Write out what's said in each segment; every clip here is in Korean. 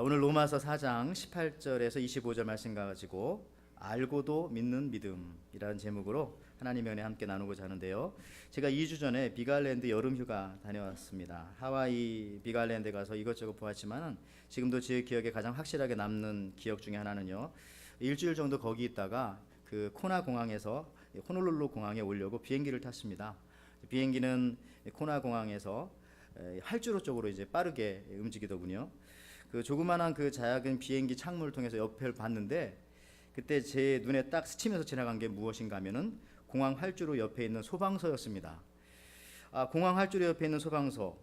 오늘 로마서 4장 18절에서 25절 말씀 가지고 알고도 믿는 믿음이라는 제목으로 하나님의 은혜 함께 나누고자 하는데요. 제가 2주 전에 비갈랜드 여름휴가 다녀왔습니다. 하와이 비갈랜드 가서 이것저것 보았지만 지금도 제 기억에 가장 확실하게 남는 기억 중에 하나는요, 일주일 정도 거기 있다가 그 코나 공항에서 호놀룰루 공항에 오려고 비행기를 탔습니다. 비행기는 코나 공항에서 활주로 쪽으로 이제 빠르게 움직이더군요. 그 조그만한 그 작은 비행기 창문을 통해서 옆을 봤는데, 그때 제 눈에 딱 스치면서 지나간 게 무엇인가 하면은 공항 활주로 옆에 있는 소방서였습니다. 공항 활주로 옆에 있는 소방서,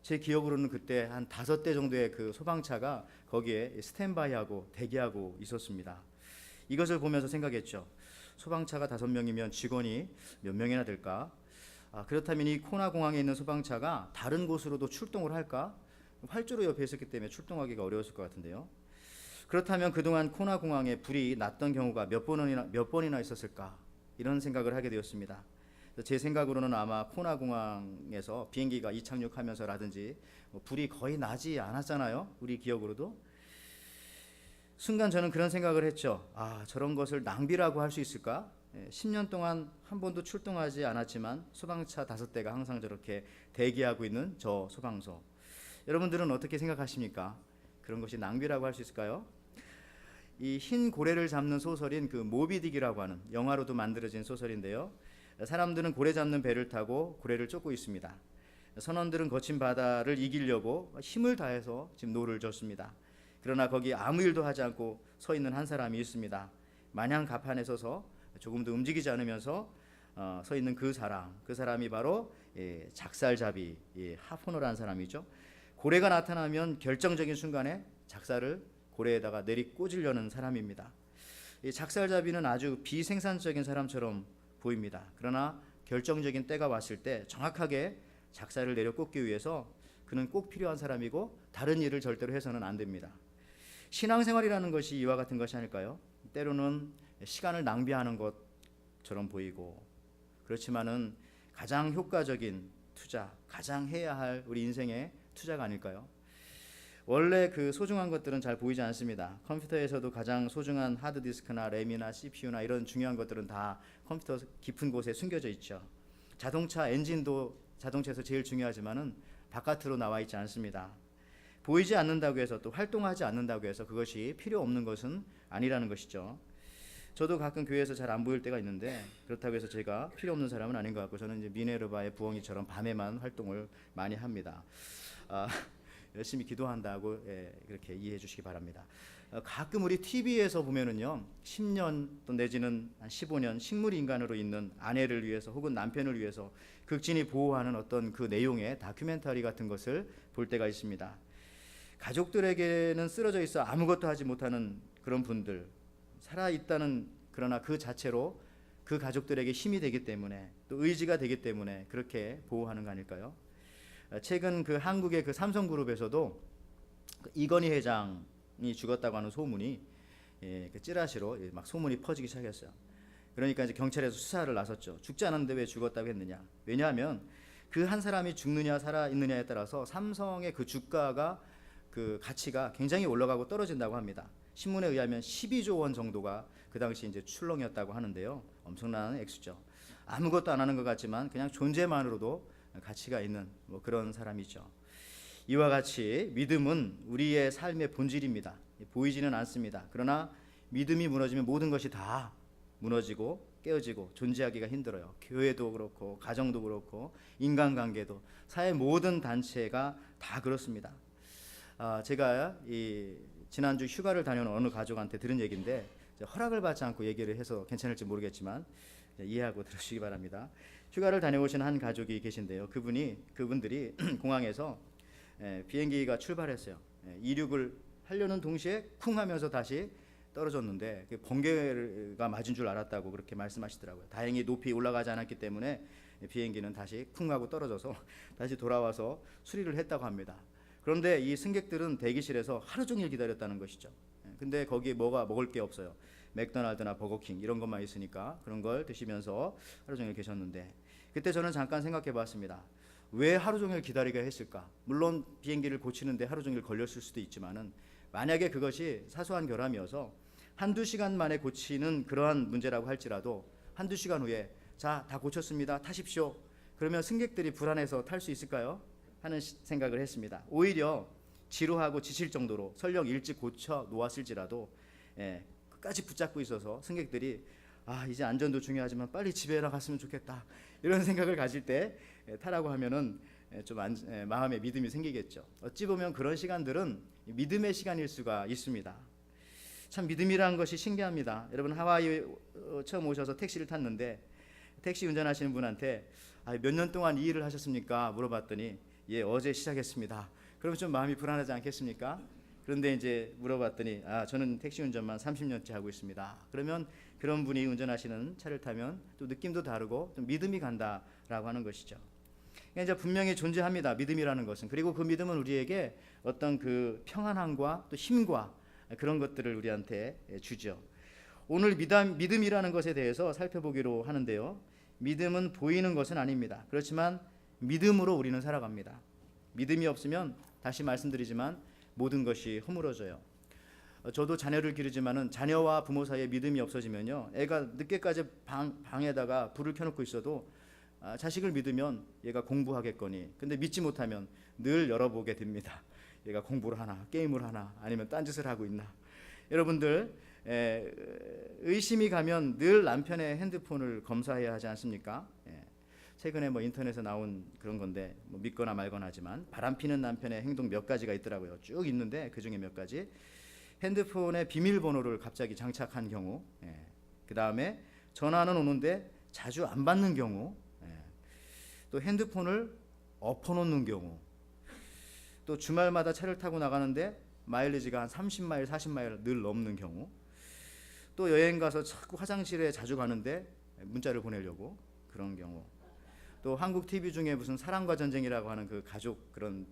제 기억으로는 그때 한 5대 정도의 그 소방차가 거기에 스탠바이하고 대기하고 있었습니다. 이것을 보면서 생각했죠. 소방차가 5명이면 직원이 몇 명이나 될까? 그렇다면 이 코나 공항에 있는 소방차가 다른 곳으로도 출동을 할까? 활주로 옆에 있었기 때문에 출동하기가 어려웠을 것 같은데요. 그렇다면 그동안 코나 공항에 불이 났던 경우가 몇 번이나 있었을까? 이런 생각을 하게 되었습니다. 제 생각으로는 아마 코나 공항에서 비행기가 이착륙하면서라든지 불이 거의 나지 않았잖아요. 우리 기억으로도. 순간 저는 그런 생각을 했죠. 저런 것을 낭비라고 할 수 있을까? 10년 동안 한 번도 출동하지 않았지만 소방차 5대가 항상 저렇게 대기하고 있는 저 소방서. 여러분들은 어떻게 생각하십니까? 그런 것이 낭비라고 할 수 있을까요? 이 흰 고래를 잡는 소설인 그 모비딕이라고 하는 영화로도 만들어진 소설인데요. 사람들은 고래 잡는 배를 타고 고래를 쫓고 있습니다. 선원들은 거친 바다를 이기려고 힘을 다해서 지금 노를 젓습니다. 그러나 거기 아무 일도 하지 않고 서 있는 한 사람이 있습니다. 마냥 가판에 서서 조금도 움직이지 않으면서 서 있는 그 사람이 바로 작살잡이 하포너라는 사람이죠. 고래가 나타나면 결정적인 순간에 작살을 고래에다가 내리꽂으려는 사람입니다. 이 작살잡이는 아주 비생산적인 사람처럼 보입니다. 그러나 결정적인 때가 왔을 때 정확하게 작살을 내려꽂기 위해서 그는 꼭 필요한 사람이고 다른 일을 절대로 해서는 안 됩니다. 신앙생활이라는 것이 이와 같은 것이 아닐까요? 때로는 시간을 낭비하는 것처럼 보이고, 그렇지만은 가장 효과적인 투자, 가장 해야 할 우리 인생의 투자가 아닐까요? 원래 그 소중한 것들은 잘 보이지 않습니다. 컴퓨터에서도 가장 소중한 하드디스크나 램이나 CPU나 이런 중요한 것들은 다 컴퓨터 깊은 곳에 숨겨져 있죠. 자동차 엔진도 자동차에서 제일 중요하지만은 바깥으로 나와 있지 않습니다. 보이지 않는다고 해서, 또 활동하지 않는다고 해서 그것이 필요 없는 것은 아니라는 것이죠. 저도 가끔 교회에서 잘 안 보일 때가 있는데, 그렇다고 해서 제가 필요 없는 사람은 아닌 것 같고, 저는 이제 미네르바의 부엉이처럼 밤에만 활동을 많이 합니다. 열심히 기도한다고 그렇게 이해해 주시기 바랍니다. 가끔 우리 TV에서 보면은요, 10년 또 내지는 한 15년 식물인간으로 있는 아내를 위해서 혹은 남편을 위해서 극진히 보호하는 어떤 그 내용의 다큐멘터리 같은 것을 볼 때가 있습니다. 가족들에게는 쓰러져 있어 아무것도 하지 못하는 그런 분들, 살아있다는, 그러나 그 자체로 그 가족들에게 힘이 되기 때문에, 또 의지가 되기 때문에 그렇게 보호하는 거 아닐까요? 최근 그 한국의 그 삼성그룹에서도 이건희 회장이 죽었다고 하는 소문이 그 찌라시로 막 소문이 퍼지기 시작했어요. 그러니까 이제 경찰에서 수사를 나섰죠. 죽지 않았는데 왜 죽었다고 했느냐? 왜냐하면 그 한 사람이 죽느냐 살아 있느냐에 따라서 삼성의 그 주가가, 그 가치가 굉장히 올라가고 떨어진다고 합니다. 신문에 의하면 12조 원 정도가 그 당시 이제 출렁이었다고 하는데요. 엄청난 액수죠. 아무것도 안 하는 것 같지만 그냥 존재만으로도 가치가 있는 그런 사람이죠. 이와 같이 믿음은 우리의 삶의 본질입니다. 보이지는 않습니다. 그러나 믿음이 무너지면 모든 것이 다 무너지고 깨어지고 존재하기가 힘들어요. 교회도 그렇고 가정도 그렇고 인간관계도, 사회 모든 단체가 다 그렇습니다. 제가 지난주 휴가를 다녀온 어느 가족한테 들은 얘기인데, 허락을 받지 않고 얘기를 해서 괜찮을지 모르겠지만 이해하고 들으시기 바랍니다. 휴가를 다녀오신 한 가족이 계신데요. 그분들이 공항에서 비행기가 출발했어요. 이륙을 하려는 동시에 쿵 하면서 다시 떨어졌는데 번개가 맞은 줄 알았다고 그렇게 말씀하시더라고요. 다행히 높이 올라가지 않았기 때문에 비행기는 다시 쿵 하고 떨어져서 다시 돌아와서 수리를 했다고 합니다. 그런데 이 승객들은 대기실에서 하루 종일 기다렸다는 것이죠. 근데 거기에 먹을 게 없어요. 맥도날드나 버거킹 이런 것만 있으니까 그런 걸 드시면서 하루 종일 계셨는데, 그때 저는 잠깐 생각해 봤습니다. 왜 하루 종일 기다리게 했을까? 물론 비행기를 고치는데 하루 종일 걸렸을 수도 있지만은 만약에 그것이 사소한 결함이어서 한두 시간 만에 고치는 그러한 문제라고 할지라도 한두 시간 후에 자, 다 고쳤습니다. 타십시오. 그러면 승객들이 불안해서 탈 수 있을까요? 하는 생각을 했습니다. 오히려 지루하고 지칠 정도로 설령 일찍 고쳐 놓았을지라도 끝까지 붙잡고 있어서 승객들이 이제 안전도 중요하지만 빨리 집에 갔으면 좋겠다 이런 생각을 가질 때 타라고 하면은 좀 마음에 믿음이 생기겠죠. 어찌 보면 그런 시간들은 믿음의 시간일 수가 있습니다. 참 믿음이라는 것이 신기합니다. 여러분 하와이 처음 오셔서 택시를 탔는데 택시 운전하시는 분한테 몇 년 동안 이 일을 하셨습니까? 물어봤더니 예, 어제 시작했습니다. 그러면 좀 마음이 불안하지 않겠습니까? 그런데 이제 물어봤더니 저는 택시 운전만 30년째 하고 있습니다. 그러면 그런 분이 운전하시는 차를 타면 또 느낌도 다르고 좀 믿음이 간다라고 하는 것이죠. 그러니까 이제 분명히 존재합니다. 믿음이라는 것은. 그리고 그 믿음은 우리에게 어떤 그 평안함과 또 힘과 그런 것들을 우리한테 주죠. 오늘 믿음이라는 것에 대해서 살펴보기로 하는데요. 믿음은 보이는 것은 아닙니다. 그렇지만 믿음으로 우리는 살아갑니다. 믿음이 없으면 다시 말씀드리지만 모든 것이 허물어져요. 저도 자녀를 기르지만은 자녀와 부모 사이에 믿음이 없어지면요, 애가 늦게까지 방에다가 불을 켜놓고 있어도 자식을 믿으면 얘가 공부하겠거니, 근데 믿지 못하면 늘 열어보게 됩니다. 얘가 공부를 하나, 게임을 하나, 아니면 딴짓을 하고 있나. 여러분들 의심이 가면 늘 남편의 핸드폰을 검사해야 하지 않습니까? 최근에 인터넷에 나온 그런 건데 믿거나 말거나 하지만 바람피는 남편의 행동 몇 가지가 있더라고요. 쭉 있는데 그 중에 몇 가지. 핸드폰에 비밀번호를 갑자기 장착한 경우, 그 다음에 전화는 오는데 자주 안 받는 경우, 또 핸드폰을 엎어놓는 경우, 또 주말마다 차를 타고 나가는데 마일리지가 한 30마일, 40마일 늘 넘는 경우, 또 여행 가서 자꾸 화장실에 자주 가는데 문자를 보내려고 그런 경우, 또 한국 TV 중에 무슨 사랑과 전쟁이라고 하는 그 가족 그런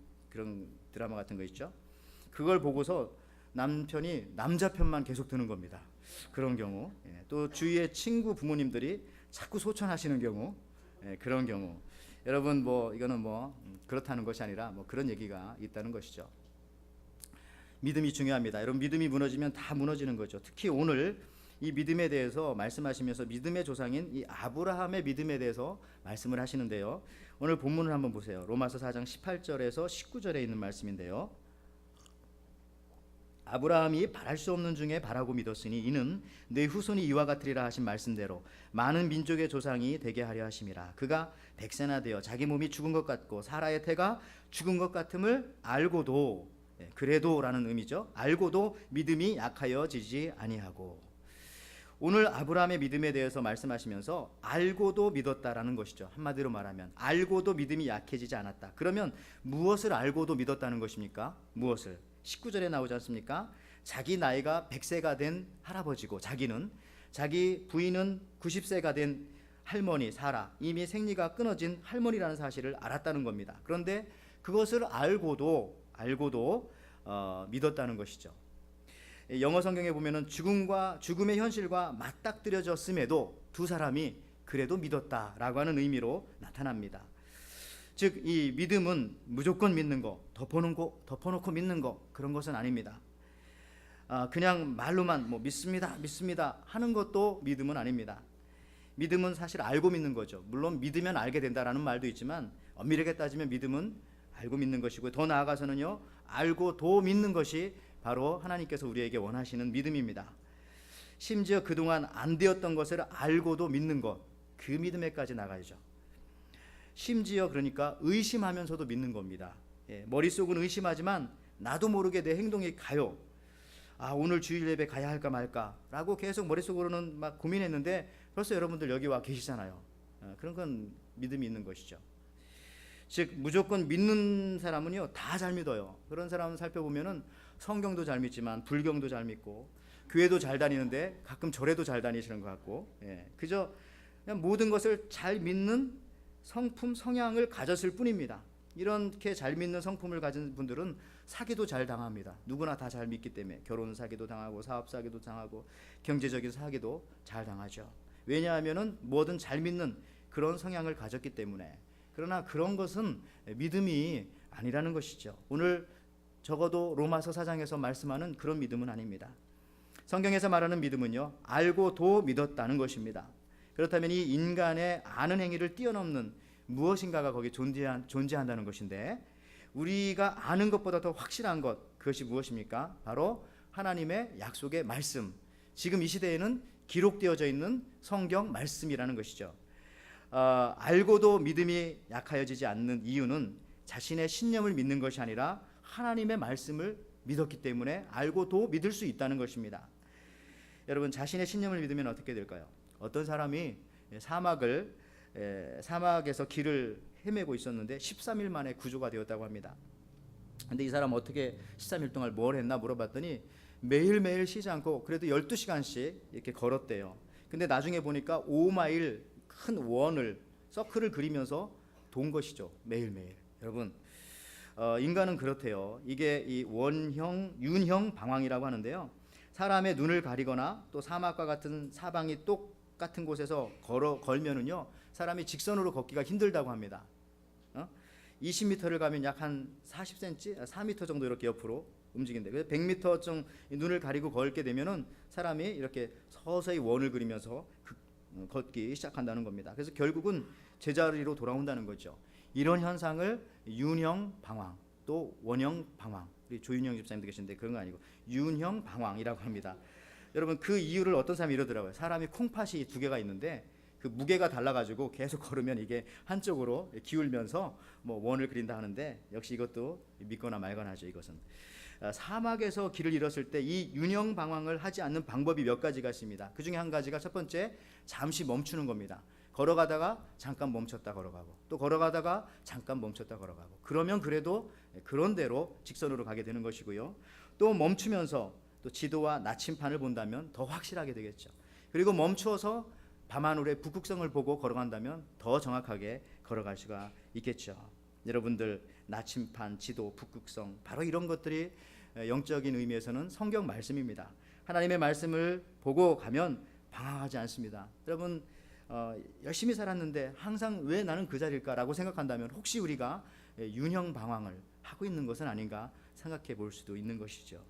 드라마 같은 거 있죠. 그걸 보고서 남편이 남자 편만 계속 드는 겁니다. 그런 경우, 또 주위의 친구 부모님들이 자꾸 소천하시는 경우, 그런 경우. 여러분 이거는 그렇다는 것이 아니라 그런 얘기가 있다는 것이죠. 믿음이 중요합니다. 여러분 믿음이 무너지면 다 무너지는 거죠. 특히 오늘 이 믿음에 대해서 말씀하시면서 믿음의 조상인 이 아브라함의 믿음에 대해서 말씀을 하시는데요. 오늘 본문을 한번 보세요. 로마서 4장 18절에서 19절에 있는 말씀인데요. 아브라함이 바랄 수 없는 중에 바라고 믿었으니 이는 내 후손이 이와 같으리라 하신 말씀대로 많은 민족의 조상이 되게 하려 하심이라. 그가 백세나 되어 자기 몸이 죽은 것 같고 사라의 태가 죽은 것 같음을 알고도, 그래도라는 의미죠. 알고도 믿음이 약하여지지 아니하고. 오늘 아브라함의 믿음에 대해서 말씀하시면서 알고도 믿었다라는 것이죠. 한마디로 말하면 알고도 믿음이 약해지지 않았다. 그러면 무엇을 알고도 믿었다는 것입니까? 무엇을? 19절에 나오지 않습니까? 자기 나이가 100세가 된 할아버지고 자기 부인은 90세가 된 할머니 사라, 이미 생리가 끊어진 할머니라는 사실을 알았다는 겁니다. 그런데 그것을 알고도 믿었다는 것이죠. 영어 성경에 보면은 죽음의 현실과 맞닥뜨려졌음에도 두 사람이 그래도 믿었다라고 하는 의미로 나타납니다. 즉 이 믿음은 무조건 믿는 거, 덮어놓고 믿는 거, 그런 것은 아닙니다. 그냥 말로만 믿습니다 하는 것도 믿음은 아닙니다. 믿음은 사실 알고 믿는 거죠. 물론 믿으면 알게 된다라는 말도 있지만 엄밀하게 따지면 믿음은 알고 믿는 것이고, 더 나아가서는요, 알고도 믿는 것이 바로 하나님께서 우리에게 원하시는 믿음입니다. 심지어 그동안 안 되었던 것을 알고도 믿는 것, 그 믿음에까지 나가야죠. 심지어 그러니까 의심하면서도 믿는 겁니다. 머릿속은 의심하지만 나도 모르게 내 행동이 가요. 오늘 주일 예배 가야 할까 말까 라고 계속 머릿속으로는 막 고민했는데 벌써 여러분들 여기 와 계시잖아요. 그런 건 믿음이 있는 것이죠. 즉 무조건 믿는 사람은요 다 잘 믿어요. 그런 사람은 살펴보면은 성경도 잘 믿지만 불경도 잘 믿고 교회도 잘 다니는데 가끔 절에도 잘 다니시는 것 같고, 그저 그냥 모든 것을 잘 믿는 성품 성향을 가졌을 뿐입니다. 이렇게 잘 믿는 성품을 가진 분들은 사기도 잘 당합니다. 누구나 다 잘 믿기 때문에 결혼 사기도 당하고 사업 사기도 당하고 경제적인 사기도 잘 당하죠. 왜냐하면은 뭐든 잘 믿는 그런 성향을 가졌기 때문에. 그러나 그런 것은 믿음이 아니라는 것이죠. 오늘 적어도 로마서 4장에서 말씀하는 그런 믿음은 아닙니다. 성경에서 말하는 믿음은요, 알고도 믿었다는 것입니다. 그렇다면 이 인간의 아는 행위를 뛰어넘는 무엇인가가 거기 존재한다는 것인데, 우리가 아는 것보다 더 확실한 것, 그것이 무엇입니까? 바로 하나님의 약속의 말씀, 지금 이 시대에는 기록되어져 있는 성경 말씀이라는 것이죠. 알고도 믿음이 약하여지지 않는 이유는 자신의 신념을 믿는 것이 아니라 하나님의 말씀을 믿었기 때문에 알고도 믿을 수 있다는 것입니다. 여러분, 자신의 신념을 믿으면 어떻게 될까요? 어떤 사람이 사막에서 길을 헤매고 있었는데 13일 만에 구조가 되었다고 합니다. 근데 이 사람 어떻게 13일 동안 뭘 했나 물어봤더니 매일매일 쉬지 않고 그래도 12시간씩 이렇게 걸었대요. 근데 나중에 보니까 5마일 큰 원을, 서클을 그리면서 돈 것이죠. 매일매일. 여러분, 인간은 그렇대요. 이게 이 윤형 방황이라고 하는데요, 사람의 눈을 가리거나 또 사막과 같은 사방이 똑같은 곳에서 걸면은요, 사람이 직선으로 걷기가 힘들다고 합니다. 20m를 가면 약 한 40cm, 4m 정도 이렇게 옆으로 움직인대. 그래서 100m쯤 눈을 가리고 걸게 되면은 사람이 이렇게 서서히 원을 그리면서 걷기 시작한다는 겁니다. 그래서 결국은 제자리로 돌아온다는 거죠. 이런 현상을 윤형 방황, 또 원형 방황, 우리 조윤영 집사님도 계신데 그런 거 아니고 윤형 방황이라고 합니다. 여러분, 그 이유를 어떤 사람이 이러더라고요. 사람이 콩팥이 두 개가 있는데 그 무게가 달라가지고 계속 걸으면 이게 한쪽으로 기울면서 뭐 원을 그린다 하는데, 역시 이것도 믿거나 말거나 하죠. 이것은 사막에서 길을 잃었을 때 이 윤형 방황을 하지 않는 방법이 몇 가지가 있습니다. 그 중에 한 가지가, 첫 번째, 잠시 멈추는 겁니다. 걸어가다가 잠깐 멈췄다 걸어가고, 또 걸어가다가 잠깐 멈췄다 걸어가고, 그러면 그래도 그런 대로 직선으로 가게 되는 것이고요. 또 멈추면서 또 지도와 나침판을 본다면 더 확실하게 되겠죠. 그리고 멈추어서 밤하늘의 북극성을 보고 걸어간다면 더 정확하게 걸어갈 수가 있겠죠. 여러분들, 나침판, 지도, 북극성, 바로 이런 것들이 영적인 의미에서는 성경 말씀입니다. 하나님의 말씀을 보고 가면 방황하지 않습니다. 여러분, 열심히 살았는데 항상 왜 나는 그 자리일까라고 생각한다면 혹시 우리가 윤형 방황을 하고 있는 것은 아닌가 생각해 볼 수도 있는 것이죠.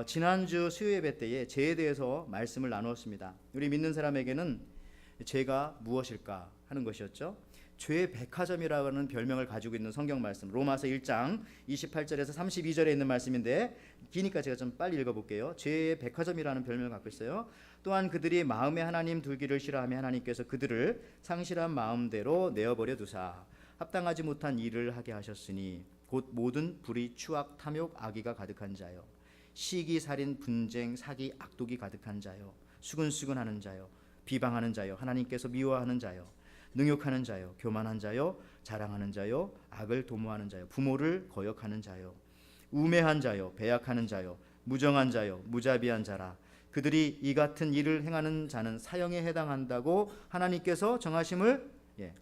지난주 수요 예배 때에 죄에 대해서 말씀을 나누었습니다. 우리 믿는 사람에게는 죄가 무엇일까 하는 것이었죠. 죄의 백화점이라는 별명을 가지고 있는 성경 말씀, 로마서 1장 28절에서 32절에 있는 말씀인데 기니까 제가 좀 빨리 읽어볼게요. 죄의 백화점이라는 별명을 갖고 있어요. 또한 그들이 마음에 하나님 두기를 싫어하며 하나님께서 그들을 상실한 마음대로 내어버려 두사 합당하지 못한 일을 하게 하셨으니 곧 모든 불의, 추악, 탐욕, 악의가 가득한 자요, 시기, 살인, 분쟁, 사기, 악독이 가득한 자요, 수근수근하는 자요, 비방하는 자요, 하나님께서 미워하는 자요, 능욕하는 자요, 교만한 자요, 자랑하는 자요, 악을 도모하는 자요, 부모를 거역하는 자요, 우매한 자요, 배약하는 자요, 무정한 자요, 무자비한 자라. 그들이 이 같은 일을 행하는 자는 사형에 해당한다고 하나님께서 정하심을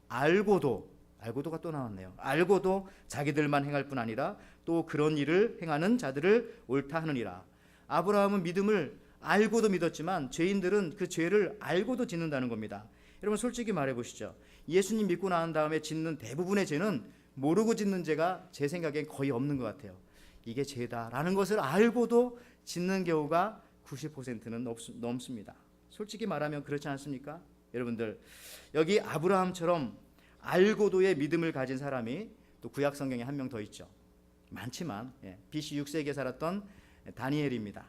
알고도가 또 나왔네요. 알고도 자기들만 행할 뿐 아니라 또 그런 일을 행하는 자들을 옳다 하느니라. 아브라함은 믿음을 알고도 믿었지만 죄인들은 그 죄를 알고도 짓는다는 겁니다. 여러분, 솔직히 말해 보시죠. 예수님 믿고 나온 다음에 짓는 대부분의 죄는 모르고 짓는 죄가 제 생각엔 거의 없는 것 같아요. 이게 죄다라는 것을 알고도 짓는 경우가 90%는 넘습니다. 솔직히 말하면 그렇지 않습니까? 여러분들, 여기 아브라함처럼 알고도의 믿음을 가진 사람이 또 구약 성경에 한 명 더 있죠. 많지만 BC 6세기에 살았던 다니엘입니다.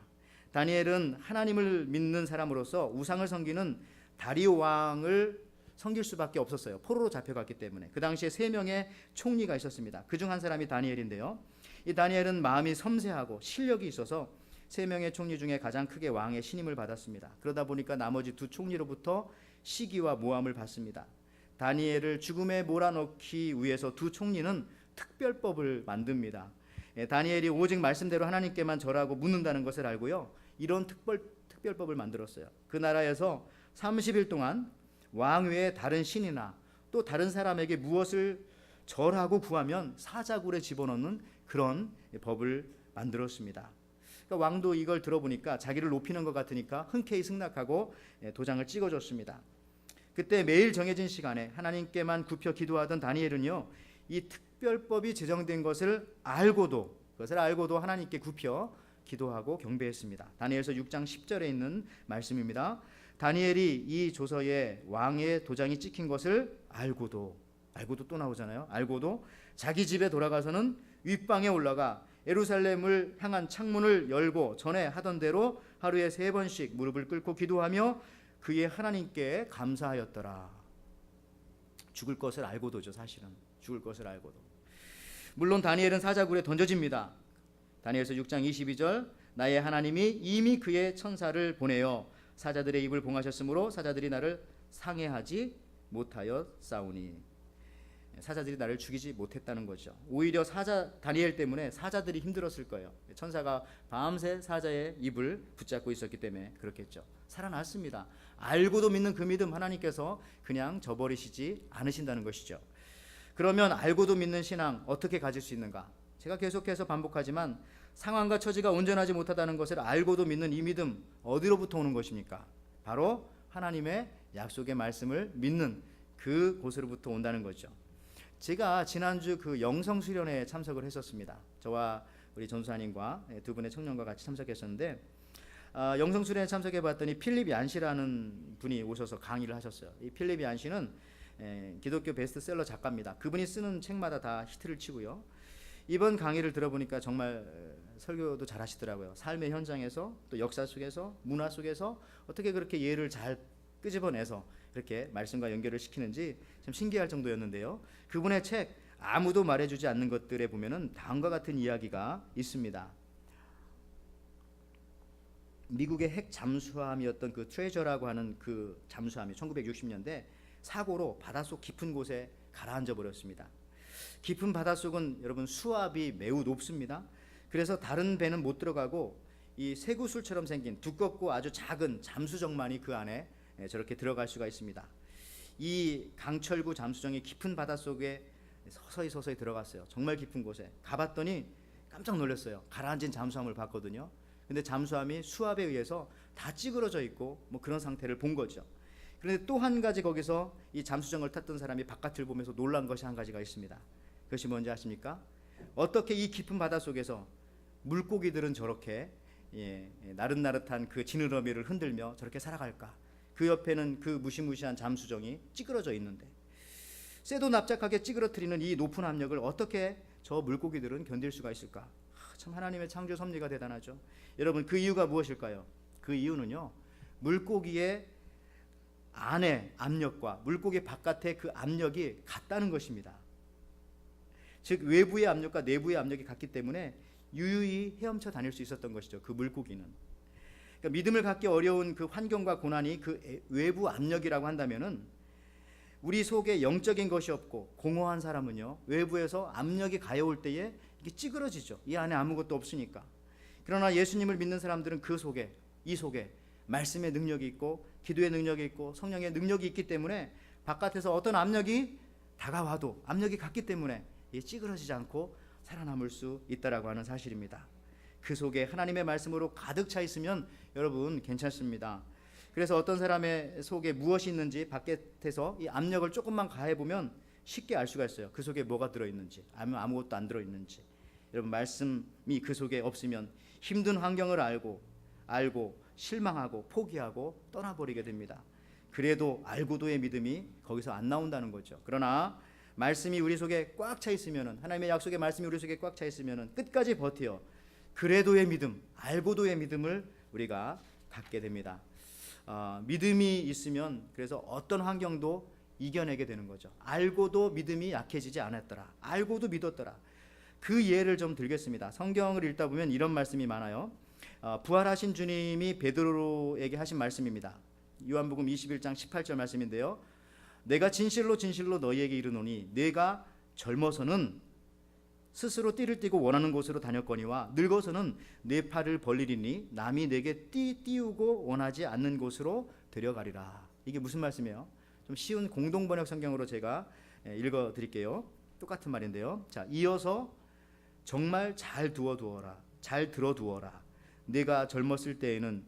다니엘은 하나님을 믿는 사람으로서 우상을 섬기는 다리오 왕을 섬길 수밖에 없었어요. 포로로 잡혀갔기 때문에. 그 당시에 3명의 총리가 있었습니다. 그중 한 사람이 다니엘인데요, 이 다니엘은 마음이 섬세하고 실력이 있어서 3명의 총리 중에 가장 크게 왕의 신임을 받았습니다. 그러다 보니까 나머지 2 총리로부터 시기와 모함을 받습니다. 다니엘을 죽음에 몰아넣기 위해서 2 총리는 특별법을 만듭니다. 다니엘이 오직 말씀대로 하나님께만 절하고 묻는다는 것을 알고요, 이런 특별법을 만들었어요. 그 나라에서 30일 동안 왕 외에 다른 신이나 또 다른 사람에게 무엇을 절하고 구하면 사자굴에 집어넣는 그런 법을 만들었습니다. 그러니까 왕도 이걸 들어보니까 자기를 높이는 것 같으니까 흔쾌히 승낙하고 도장을 찍어줬습니다. 그때 매일 정해진 시간에 하나님께만 굽혀 기도하던 다니엘은요, 이 특별법이 제정된 것을 알고도 하나님께 굽혀 기도하고 경배했습니다. 다니엘서 6장 10절에 있는 말씀입니다. 다니엘이 이 조서에 왕의 도장이 찍힌 것을 알고도 또 나오잖아요. 알고도 자기 집에 돌아가서는 윗방에 올라가 예루살렘을 향한 창문을 열고 전에 하던 대로 하루에 3번씩 무릎을 꿇고 기도하며 그의 하나님께 감사하였더라. 죽을 것을 알고도죠. 사실은 죽을 것을 알고도. 물론 다니엘은 사자굴에 던져집니다. 다니엘서 6장 22절, 나의 하나님이 이미 그의 천사를 보내어 사자들의 입을 봉하셨으므로 사자들이 나를 상해하지 못하여 싸우니. 사자들이 나를 죽이지 못했다는 거죠. 오히려 다니엘 때문에 사자들이 힘들었을 거예요. 천사가 밤새 사자의 입을 붙잡고 있었기 때문에 그렇겠죠. 살아났습니다. 알고도 믿는 그 믿음 하나님께서 그냥 저버리시지 않으신다는 것이죠. 그러면 알고도 믿는 신앙 어떻게 가질 수 있는가? 제가 계속해서 반복하지만 상황과 처지가 온전하지 못하다는 것을 알고도 믿는 이 믿음 어디로부터 오는 것입니까? 바로 하나님의 약속의 말씀을 믿는 그곳으로부터 온다는 거죠. 제가 지난주 그 영성 수련회에 참석을 했었습니다. 저와 우리 전수사님과 두 분의 청년과 같이 참석했었는데 영성 수련회에 참석해 봤더니 필립 얀시라는 분이 오셔서 강의를 하셨어요. 이 필립 얀시는 기독교 베스트셀러 작가입니다. 그분이 쓰는 책마다 다 히트를 치고요. 이번 강의를 들어보니까 정말 설교도 잘 하시더라고요. 삶의 현장에서 또 역사 속에서 문화 속에서 어떻게 그렇게 예를 잘 끄집어내서 그렇게 말씀과 연결을 시키는지 참 신기할 정도였는데요. 그분의 책 아무도 말해주지 않는 것들에 보면은 다음과 같은 이야기가 있습니다. 미국의 핵 잠수함이었던 그 트레저라고 하는 그 잠수함이 1960년대 사고로 바닷속 깊은 곳에 가라앉아 버렸습니다. 깊은 바닷속은 여러분 수압이 매우 높습니다. 그래서 다른 배는 못 들어가고 이 쇠구슬처럼 생긴 두껍고 아주 작은 잠수정만이 그 안에 저렇게 들어갈 수가 있습니다. 이 강철구 잠수정이 깊은 바닷속에 서서히 들어갔어요. 정말 깊은 곳에 가봤더니 깜짝 놀랐어요. 가라앉은 잠수함을 봤거든요. 근데 잠수함이 수압에 의해서 다 찌그러져 있고 뭐 그런 상태를 본 거죠. 그런데 또 한 가지 거기서 이 잠수정을 탔던 사람이 바깥을 보면서 놀란 것이 한 가지가 있습니다. 그것이 뭔지 아십니까? 어떻게 이 깊은 바닷속에서 물고기들은 저렇게 나릇나릇한 그 지느러미를 흔들며 저렇게 살아갈까? 그 옆에는 그 무시무시한 잠수정이 찌그러져 있는데 쇠도 납작하게 찌그러뜨리는 이 높은 압력을 어떻게 저 물고기들은 견딜 수가 있을까? 참 하나님의 창조 섭리가 대단하죠. 여러분 그 이유가 무엇일까요? 그 이유는요, 물고기의 안의 압력과 물고기 바깥의 그 압력이 같다는 것입니다. 즉 외부의 압력과 내부의 압력이 같기 때문에 유유히 헤엄쳐 다닐 수 있었던 것이죠. 그 물고기는. 그러니까 믿음을 갖기 어려운 그 환경과 고난이 그 외부 압력이라고 한다면은 우리 속에 영적인 것이 없고 공허한 사람은요, 외부에서 압력이 가해올 때에 이게 찌그러지죠. 이 안에 아무것도 없으니까. 그러나 예수님을 믿는 사람들은 그 속에, 이 속에 말씀의 능력이 있고 기도의 능력이 있고 성령의 능력이 있기 때문에 바깥에서 어떤 압력이 다가와도 압력이 같기 때문에 찌그러지지 않고 살아남을 수 있다라고 하는 사실입니다. 그 속에 하나님의 말씀으로 가득 차 있으면 여러분 괜찮습니다. 그래서 어떤 사람의 속에 무엇이 있는지 바깥에서 이 압력을 조금만 가해보면 쉽게 알 수가 있어요. 그 속에 뭐가 들어있는지, 아니면 아무것도 안 들어있는지. 여러분 말씀이 그 속에 없으면 힘든 환경을 알고 실망하고 포기하고 떠나버리게 됩니다. 그래도 알고도의 믿음이 거기서 안 나온다는 거죠. 그러나 말씀이 우리 속에 꽉 차 있으면은, 하나님의 약속의 말씀이 우리 속에 꽉 차 있으면은 끝까지 버텨 그래도의 믿음, 알고도의 믿음을 우리가 갖게 됩니다. 믿음이 있으면 그래서 어떤 환경도 이겨내게 되는 거죠. 알고도 믿음이 약해지지 않았더라. 알고도 믿었더라. 그 예를 좀 들겠습니다. 성경을 읽다 보면 이런 말씀이 많아요. 부활하신 주님이 베드로에게 하신 말씀입니다. 요한복음 21장 18절 말씀인데요. 내가 진실로 너희에게 이르노니 내가 젊어서는 스스로 띠를 띠고 원하는 곳으로 다녔거니와 늙어서는 내 팔을 벌리리니 남이 내게 띠우고 원하지 않는 곳으로 데려가리라. 이게 무슨 말씀이에요? 좀 쉬운 공동번역 성경으로 제가 읽어드릴게요. 똑같은 말인데요. 자, 이어서 정말 잘 들어두어라. 내가 젊었을 때에는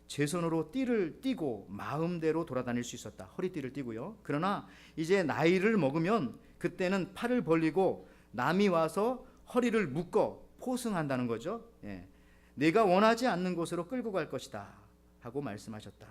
제 손으로 띠를 띠고 마음대로 돌아다닐 수 있었다. 허리띠를 띠고요. 그러나 이제 나이를 먹으면 그때는 팔을 벌리고 남이 와서 허리를 묶어 포승한다는 거죠. 예. 내가 원하지 않는 곳으로 끌고 갈 것이다 하고 말씀하셨다.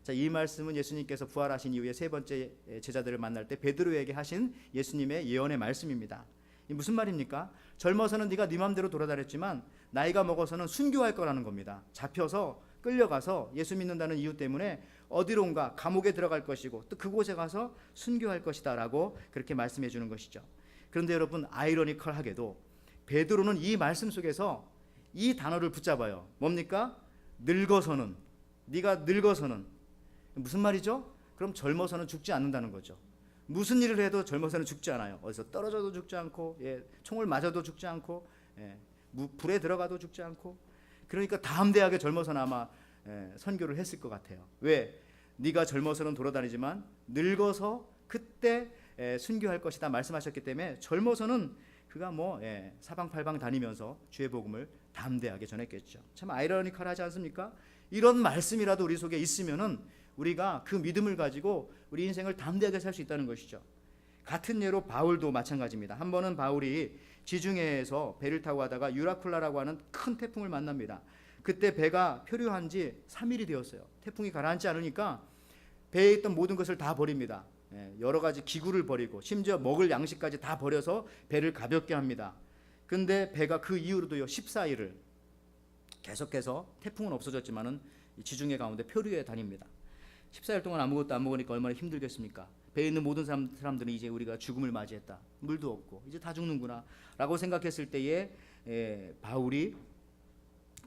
자, 이 말씀은 예수님께서 부활하신 이후에 세 번째 제자들을 만날 때 베드로에게 하신 예수님의 예언의 말씀입니다. 이 무슨 말입니까? 젊어서는 네가 네 맘대로 돌아다녔지만 나이가 먹어서는 순교할 거라는 겁니다. 잡혀서 끌려가서 예수 믿는다는 이유 때문에 어디론가 감옥에 들어갈 것이고 또 그곳에 가서 순교할 것이다 라고 그렇게 말씀해 주는 것이죠. 그런데 여러분, 아이러니컬하게도 베드로는 이 말씀 속에서 이 단어를 붙잡아요. 뭡니까? 늙어서는. 네가 늙어서는. 무슨 말이죠? 그럼 젊어서는 죽지 않는다는 거죠. 무슨 일을 해도 젊어서는 죽지 않아요. 어디서 떨어져도 죽지 않고, 총을 맞아도 죽지 않고, 불에 들어가도 죽지 않고. 그러니까 다음 대학에 젊어서는 아마 선교를 했을 것 같아요. 왜? 네가 젊어서는 돌아다니지만 늙어서 그때 순교할 것이다 말씀하셨기 때문에 젊어서는 그가 사방팔방 다니면서 주의 복음을 담대하게 전했겠죠. 참 아이러니컬하지 않습니까? 이런 말씀이라도 우리 속에 있으면은 우리가 그 믿음을 가지고 우리 인생을 담대하게 살 수 있다는 것이죠. 같은 예로 바울도 마찬가지입니다. 한 번은 바울이 지중해에서 배를 타고 가다가 유라쿨라라고 하는 큰 태풍을 만납니다. 그때 배가 표류한 지 3일이 되었어요. 태풍이 가라앉지 않으니까 배에 있던 모든 것을 다 버립니다. 여러 가지 기구를 버리고 심지어 먹을 양식까지 다 버려서 배를 가볍게 합니다. 근데 배가 그 이후로도요 14일을 계속해서 태풍은 없어졌지만은 지중해 가운데 표류해 다닙니다. 14일 동안 아무것도 안 먹으니까 얼마나 힘들겠습니까? 배에 있는 모든 사람들은 이제 우리가 죽음을 맞이했다. 물도 없고 이제 다 죽는구나 라고 생각했을 때에 바울이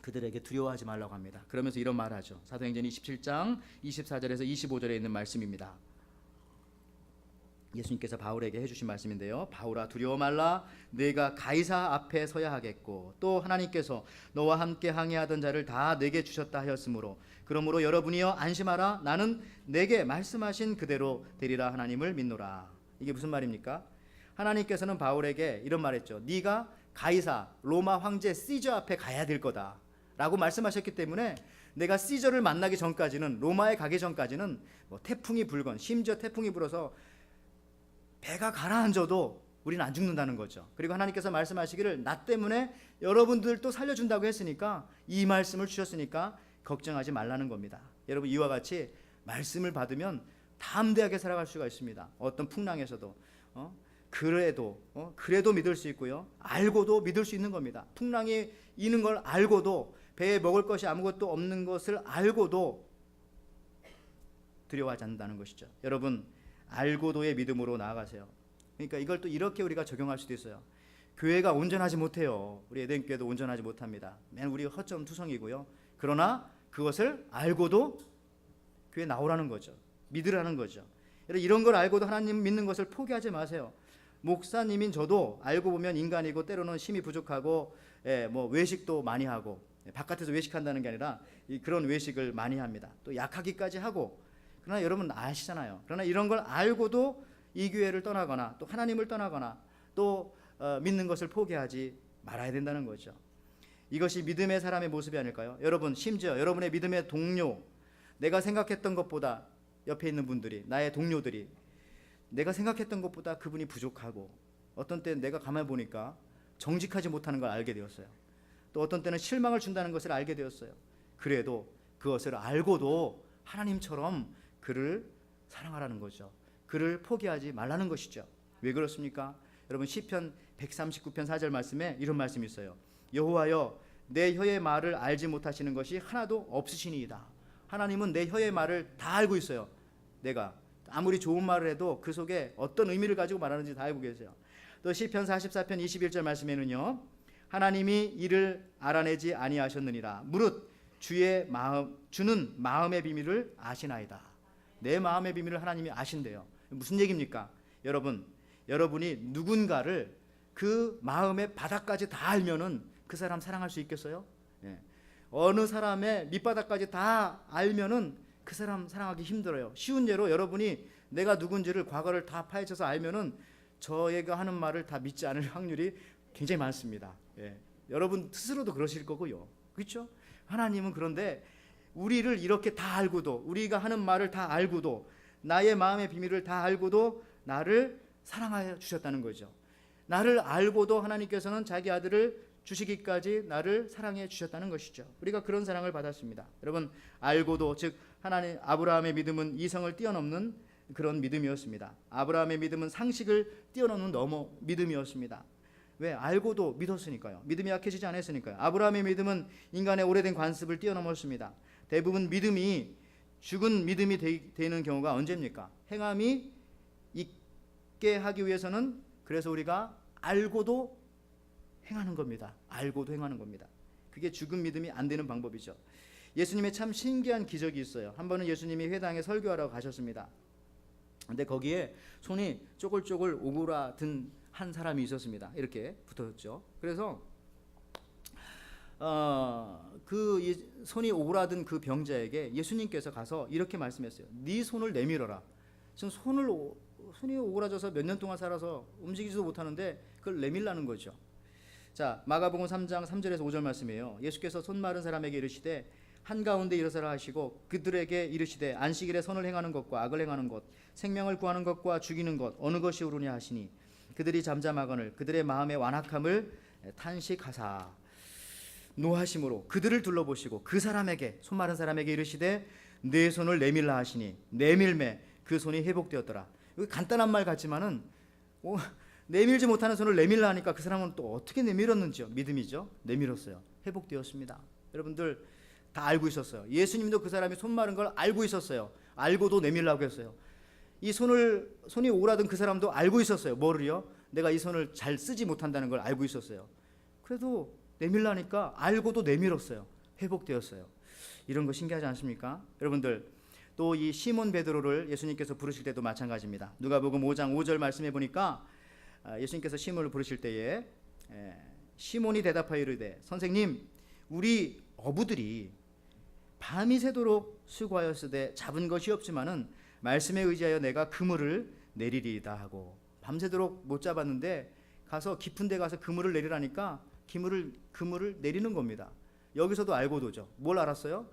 그들에게 두려워하지 말라고 합니다. 그러면서 이런 말을 하죠. 사도행전 27장 24절에서 25절에 있는 말씀입니다. 예수님께서 바울에게 해주신 말씀인데요. 바울아 두려워 말라. 내가 가이사 앞에 서야 하겠고 또 하나님께서 너와 함께 항해하던 자를 다 내게 주셨다 하였으므로 그러므로 여러분이여 안심하라. 나는 내게 말씀하신 그대로 되리라 하나님을 믿노라. 이게 무슨 말입니까? 하나님께서는 바울에게 이런 말했죠. 네가 가이사 로마 황제 시저 앞에 가야 될 거다 라고 말씀하셨기 때문에 내가 시저를 만나기 전까지는 로마에 가기 전까지는 태풍이 불건 심지어 태풍이 불어서 배가 가라앉아도 우리는 안 죽는다는 거죠. 그리고 하나님께서 말씀하시기를 나 때문에 여러분들도 살려준다고 했으니까 이 말씀을 주셨으니까 걱정하지 말라는 겁니다. 여러분 이와 같이 말씀을 받으면 담대하게 살아갈 수가 있습니다. 어떤 풍랑에서도 그래도 믿을 수 있고요. 알고도 믿을 수 있는 겁니다. 풍랑이 있는 걸 알고도 배에 먹을 것이 아무것도 없는 것을 알고도 두려워하지 않는다는 것이죠. 여러분 알고도의 믿음으로 나아가세요. 그러니까 이걸 또 이렇게 우리가 적용할 수도 있어요. 교회가 온전하지 못해요. 우리 에덴교회도 온전하지 못합니다. 맨 우리 허점투성이고요. 그러나 그것을 알고도 교회 나오라는 거죠. 믿으라는 거죠. 이런 걸 알고도 하나님 믿는 것을 포기하지 마세요. 목사님인 저도 알고 보면 인간이고 때로는 힘이 부족하고 외식도 많이 하고 바깥에서 외식한다는 게 아니라 그런 외식을 많이 합니다. 또 약하기까지 하고 그러나 여러분 아시잖아요. 그러나 이런 걸 알고도 이 교회를 떠나거나 또 하나님을 떠나거나 또 믿는 것을 포기하지 말아야 된다는 거죠. 이것이 믿음의 사람의 모습이 아닐까요? 여러분 심지어 여러분의 믿음의 동료, 내가 생각했던 것보다 옆에 있는 분들이 나의 동료들이 내가 생각했던 것보다 그분이 부족하고 어떤 때는 내가 가만히 보니까 정직하지 못하는 걸 알게 되었어요. 또 어떤 때는 실망을 준다는 것을 알게 되었어요. 그래도 그것을 알고도 하나님처럼 그를 사랑하라는 거죠. 그를 포기하지 말라는 것이죠. 왜 그렇습니까? 여러분 시편 139편 4절 말씀에 이런 말씀이 있어요. 여호와여 내 혀의 말을 알지 못하시는 것이 하나도 없으시니이다. 하나님은 내 혀의 말을 다 알고 있어요. 내가 아무리 좋은 말을 해도 그 속에 어떤 의미를 가지고 말하는지 다 알고 계세요. 또 시편 44편 21절 말씀에는요. 하나님이 이를 알아내지 아니하셨느니라. 무릇 주는 마음의 비밀을 아시나이다. 내 마음의 비밀을 하나님이 아신대요. 무슨 얘기입니까? 여러분이 누군가를 그 마음의 바닥까지 다 알면은 그 사람 사랑할 수 있겠어요? 어느 사람의 밑바닥까지 다 알면은 그 사람 사랑하기 힘들어요. 쉬운 예로 여러분이 내가 누군지를 과거를 다 파헤쳐서 알면은 저희가 하는 말을 다 믿지 않을 확률이 굉장히 많습니다. 여러분 스스로도 그러실 거고요. 그렇죠? 하나님은 그런데 우리를 이렇게 다 알고도, 우리가 하는 말을 다 알고도, 나의 마음의 비밀을 다 알고도 나를 사랑하여 주셨다는 거죠. 나를 알고도 하나님께서는 자기 아들을 주시기까지 나를 사랑해 주셨다는 것이죠. 우리가 그런 사랑을 받았습니다. 여러분, 알고도, 즉 하나님, 아브라함의 믿음은 이성을 뛰어넘는 그런 믿음이었습니다. 아브라함의 믿음은 상식을 뛰어넘는 믿음이었습니다. 왜? 알고도 믿었으니까요. 믿음이 약해지지 않았으니까요. 아브라함의 믿음은 인간의 오래된 관습을 뛰어넘었습니다. 대부분 믿음이 죽은 믿음이 되는 경우가 언제입니까? 행함이 있게 하기 위해서는, 그래서 우리가 알고도 행하는 겁니다. 알고도 행하는 겁니다. 그게 죽은 믿음이 안 되는 방법이죠. 예수님의 참 신기한 기적이 있어요. 한 번은 예수님이 회당에 설교하러 가셨습니다. 근데 거기에 손이 쪼글쪼글 오그라든 한 사람이 있었습니다. 이렇게 붙었죠. 그래서 그 손이 오그라든 그 병자에게 예수님께서 가서 이렇게 말씀했어요. 네 손을 내밀어라. 지금 손이 오그라져서 몇 년 동안 살아서 움직이지도 못하는데 그걸 내밀라는 거죠. 자, 마가복음 3장 3절에서 5절 말씀이에요. 예수께서 손 마른 사람에게 이르시되 한가운데 일어서라 하시고 그들에게 이르시되 안식일에 선을 행하는 것과 악을 행하는 것, 생명을 구하는 것과 죽이는 것 어느 것이 옳으냐 하시니 그들이 잠잠하거늘 그들의 마음의 완악함을 탄식하사 노하심으로 그들을 둘러보시고 그 사람에게, 손 마른 사람에게 이르시되 내 손을 내밀라 하시니 내밀매 그 손이 회복되었더라. 이거 간단한 말 같지만은 내밀지 못하는 손을 내밀라 하니까 그 사람은 또 어떻게 내밀었는지요? 믿음이죠. 내밀었어요. 회복되었습니다. 여러분들 다 알고 있었어요. 예수님도 그 사람이 손 마른 걸 알고 있었어요. 알고도 내밀라고 했어요. 이 손이 오그라든 그 사람도 알고 있었어요. 뭐를요? 내가 이 손을 잘 쓰지 못한다는 걸 알고 있었어요. 그래도 내밀라니까 알고도 내밀었어요. 회복되었어요. 이런 거 신기하지 않습니까? 여러분들, 또 이 시몬 베드로를 예수님께서 부르실 때도 마찬가지입니다. 누가복음 5장 5절 말씀해 보니까 예수님께서 시몬을 부르실 때에 시몬이 대답하여 이르되 선생님, 우리 어부들이 밤이 새도록 수고하였으되 잡은 것이 없지만은 말씀에 의지하여 내가 그물을 내리리이다 하고, 밤새도록 못 잡았는데 가서 깊은 데 가서 그물을 내리라니까 그물을 내리는 겁니다. 여기서도 알고도죠. 뭘 알았어요?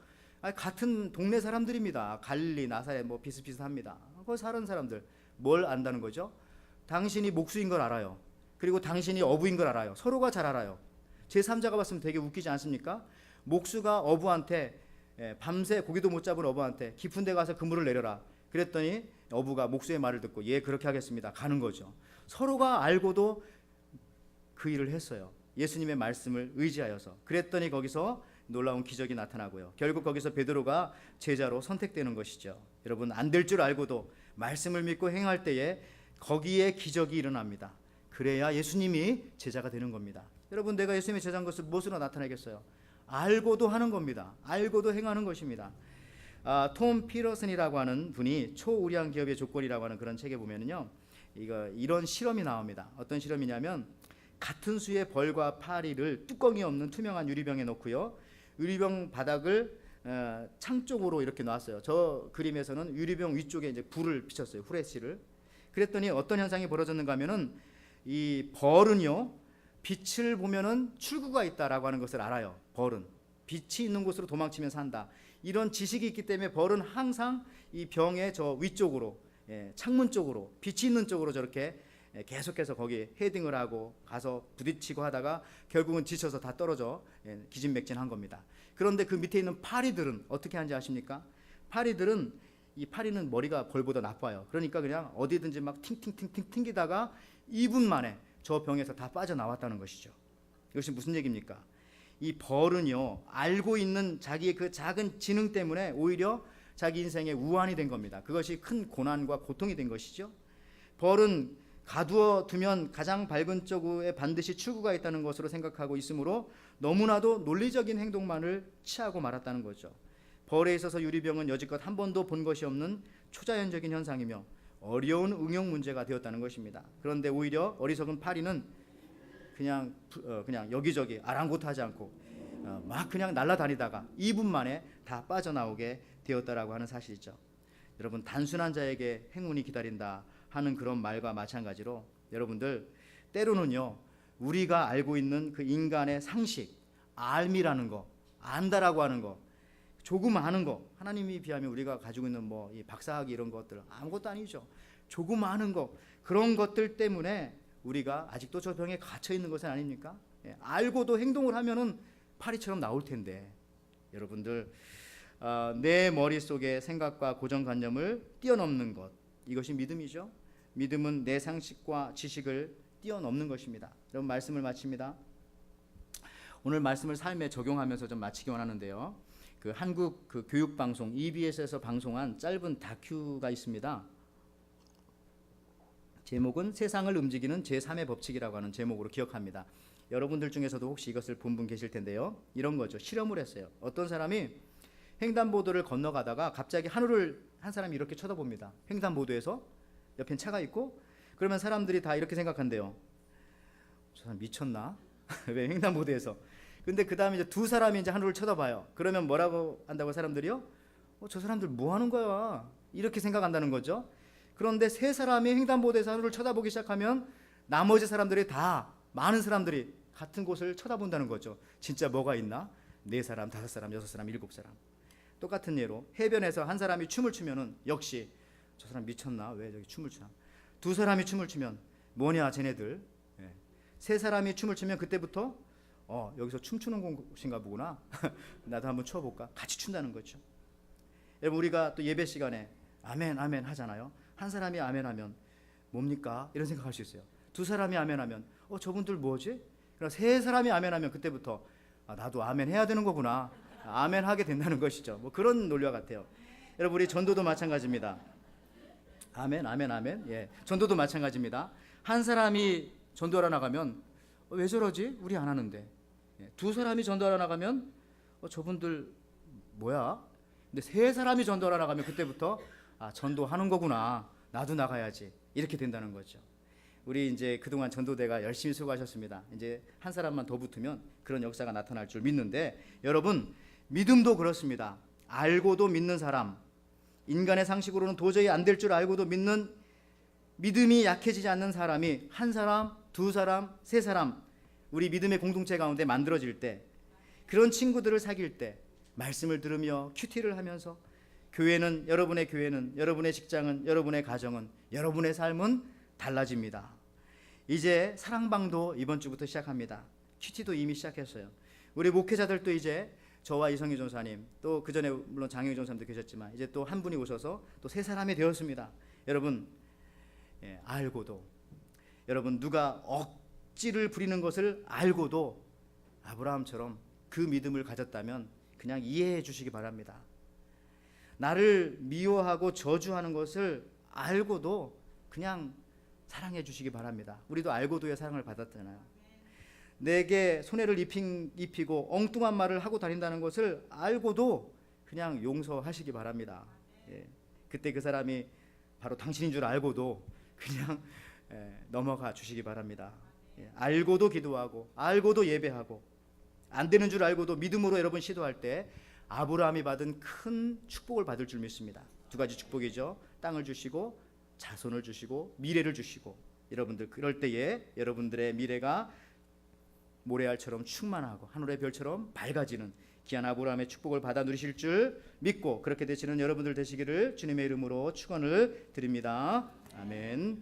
같은 동네 사람들입니다. 갈릴리, 나사렛 뭐 비슷비슷합니다. 거기 사는 사람들. 뭘 안다는 거죠? 당신이 목수인 걸 알아요. 그리고 당신이 어부인 걸 알아요. 서로가 잘 알아요. 제3자가 봤으면 되게 웃기지 않습니까? 목수가 어부한테 밤새 고기도 못 잡은 어부한테 깊은 데 가서 그물을 내려라. 그랬더니 어부가 목수의 말을 듣고 예, 그렇게 하겠습니다. 가는 거죠. 서로가 알고도 그 일을 했어요. 예수님의 말씀을 의지하여서. 그랬더니 거기서 놀라운 기적이 나타나고요. 결국 거기서 베드로가 제자로 선택되는 것이죠. 여러분, 안 될 줄 알고도 말씀을 믿고 행할 때에 거기에 기적이 일어납니다. 그래야 예수님이 제자가 되는 겁니다. 여러분, 내가 예수님의 제자인 것을 무엇으로 나타내겠어요? 알고도 하는 겁니다. 알고도 행하는 것입니다. 톰 피러슨이라고 하는 분이 초우량 기업의 조건이라고 하는 그런 책에 보면은요, 이런 실험이 나옵니다. 어떤 실험이냐면 같은 수의 벌과 파리를 뚜껑이 없는 투명한 유리병에 넣고요, 유리병 바닥을 창 쪽으로 이렇게 놨어요. 저 그림에서는 유리병 위쪽에 이제 불을 비쳤어요. 후레쉬를. 그랬더니 어떤 현상이 벌어졌는가 하면은 이 벌은요, 빛을 보면은 출구가 있다라고 하는 것을 알아요. 벌은 빛이 있는 곳으로 도망치면 산다. 이런 지식이 있기 때문에 벌은 항상 이 병의 저 위쪽으로, 창문 쪽으로, 빛이 있는 쪽으로 저렇게 계속해서 거기 헤딩을 하고 가서 부딪히고 하다가 결국은 지쳐서 다 떨어져 기진맥진한 겁니다. 그런데 그 밑에 있는 파리들은 어떻게 하는지 아십니까? 이 파리는 머리가 벌보다 나빠요. 그러니까 그냥 어디든지 막 팅팅팅팅 튕기다가 2분 만에 저 병에서 다 빠져나왔다는 것이죠. 이것이 무슨 얘기입니까? 이 벌은요, 알고 있는 자기의 그 작은 지능 때문에 오히려 자기 인생의 우환이 된 겁니다. 그것이 큰 고난과 고통이 된 것이죠. 벌은 가두어 두면 가장 밝은 쪽에 반드시 출구가 있다는 것으로 생각하고 있으므로 너무나도 논리적인 행동만을 취하고 말았다는 거죠. 벌에 있어서 유리병은 여지껏 한 번도 본 것이 없는 초자연적인 현상이며 어려운 응용 문제가 되었다는 것입니다. 그런데 오히려 어리석은 파리는 그냥 여기저기 아랑곳하지 않고 막 그냥 날아다니다가 2분 만에 다 빠져나오게 되었다라고 하는 사실이죠. 여러분, 단순한 자에게 행운이 기다린다 하는 그런 말과 마찬가지로 여러분들, 때로는요, 우리가 알고 있는 그 인간의 상식, 알미라는 거, 안다라고 하는 거, 조금 아는 거, 하나님이 비하면 우리가 가지고 있는 뭐 이 박사학위 이런 것들 아무것도 아니죠. 조금 아는 거, 그런 것들 때문에 우리가 아직도 저 병에 갇혀 있는 것은 아닙니까? 예, 알고도 행동을 하면은 파리처럼 나올 텐데, 여러분들 내 머릿속의 생각과 고정관념을 뛰어넘는 것, 이것이 믿음이죠. 믿음은 내 상식과 지식을 뛰어넘는 것입니다. 여러분, 말씀을 마칩니다. 오늘 말씀을 삶에 적용하면서 좀 마치기 원하는데요. 그 한국 그 교육방송 EBS에서 방송한 짧은 다큐가 있습니다. 제목은 세상을 움직이는 제3의 법칙이라고 하는 제목으로 기억합니다. 여러분들 중에서도 혹시 이것을 본 분 계실 텐데요. 이런 거죠. 실험을 했어요. 어떤 사람이 횡단보도를 건너가다가 갑자기 하늘을 한 사람이 이렇게 쳐다봅니다. 횡단보도에서 옆엔 차가 있고, 그러면 사람들이 다 이렇게 생각한대요. 저 사람 미쳤나? 왜 횡단보도에서? 근데 그 다음에 이제 두 사람이 이제 하늘을 쳐다봐요. 그러면 뭐라고 한다고 사람들이요? 저 사람들 뭐 하는 거야? 이렇게 생각한다는 거죠. 그런데 세 사람이 횡단보도에서 하늘을 쳐다보기 시작하면 나머지 사람들이 다, 많은 사람들이 같은 곳을 쳐다본다는 거죠. 진짜 뭐가 있나? 네 사람, 다섯 사람, 여섯 사람, 일곱 사람. 똑같은 예로 해변에서 한 사람이 춤을 추면은 역시 저 사람 미쳤나? 왜 저기 춤을 추나? 두 사람이 춤을 추면 뭐냐 쟤네들. 예. 세 사람이 춤을 추면 그때부터 여기서 춤추는 곳인가 보구나. 나도 한번 춰볼까? 같이 춘다는 거죠. 여러분, 우리가 또 예배 시간에 아멘 아멘 하잖아요. 한 사람이 아멘 하면 뭡니까? 이런 생각할 수 있어요. 두 사람이 아멘 하면 저분들 뭐지? 그럼 세 사람이 아멘 하면 그때부터 나도 아멘 해야 되는 거구나. 아멘 하게 된다는 것이죠. 뭐 그런 논리와 같아요. 여러분, 우리 전도도 마찬가지입니다. 아멘 아멘 아멘. 예, 전도도 마찬가지입니다. 한 사람이 전도하러 나가면 왜 저러지? 우리 안 하는데. 예, 두 사람이 전도하러 나가면 저분들 뭐야? 근데 세 사람이 전도하러 나가면 그때부터 전도하는 거구나. 나도 나가야지. 이렇게 된다는 거죠. 우리 이제 그동안 전도대가 열심히 수고하셨습니다. 이제 한 사람만 더 붙으면 그런 역사가 나타날 줄 믿는데, 여러분, 믿음도 그렇습니다. 알고도 믿는 사람, 인간의 상식으로는 도저히 안 될 줄 알고도 믿는, 믿음이 약해지지 않는 사람이 한 사람, 두 사람, 세 사람, 우리 믿음의 공동체 가운데 만들어질 때, 그런 친구들을 사귈 때 말씀을 들으며 큐티를 하면서, 교회는, 여러분의 교회는, 여러분의 직장은, 여러분의 가정은, 여러분의 삶은 달라집니다. 이제 사랑방도 이번 주부터 시작합니다. 큐티도 이미 시작했어요. 우리 목회자들도 이제 저와 이성희 전사님, 또 그 전에 물론 장영희 전사님도 계셨지만 이제 또 한 분이 오셔서 또 세 사람이 되었습니다. 여러분, 알고도, 여러분, 누가 억지를 부리는 것을 알고도 아브라함처럼 그 믿음을 가졌다면 그냥 이해해 주시기 바랍니다. 나를 미워하고 저주하는 것을 알고도 그냥 사랑해 주시기 바랍니다. 우리도 알고도의 사랑을 받았잖아요. 내게 손해를 입히고 엉뚱한 말을 하고 다닌다는 것을 알고도 그냥 용서하시기 바랍니다. 예. 그때 그 사람이 바로 당신인 줄 알고도 그냥 넘어가 주시기 바랍니다. 예. 알고도 기도하고 알고도 예배하고 안 되는 줄 알고도 믿음으로 여러분 시도할 때 아브라함이 받은 큰 축복을 받을 줄 믿습니다. 두 가지 축복이죠. 땅을 주시고 자손을 주시고 미래를 주시고, 여러분들 그럴 때에 여러분들의 미래가 모래알처럼 충만하고 하늘의 별처럼 밝아지는 귀한 아브라함의 축복을 받아 누리실 줄 믿고, 그렇게 되시는 여러분들 되시기를 주님의 이름으로 축원을 드립니다. 아멘.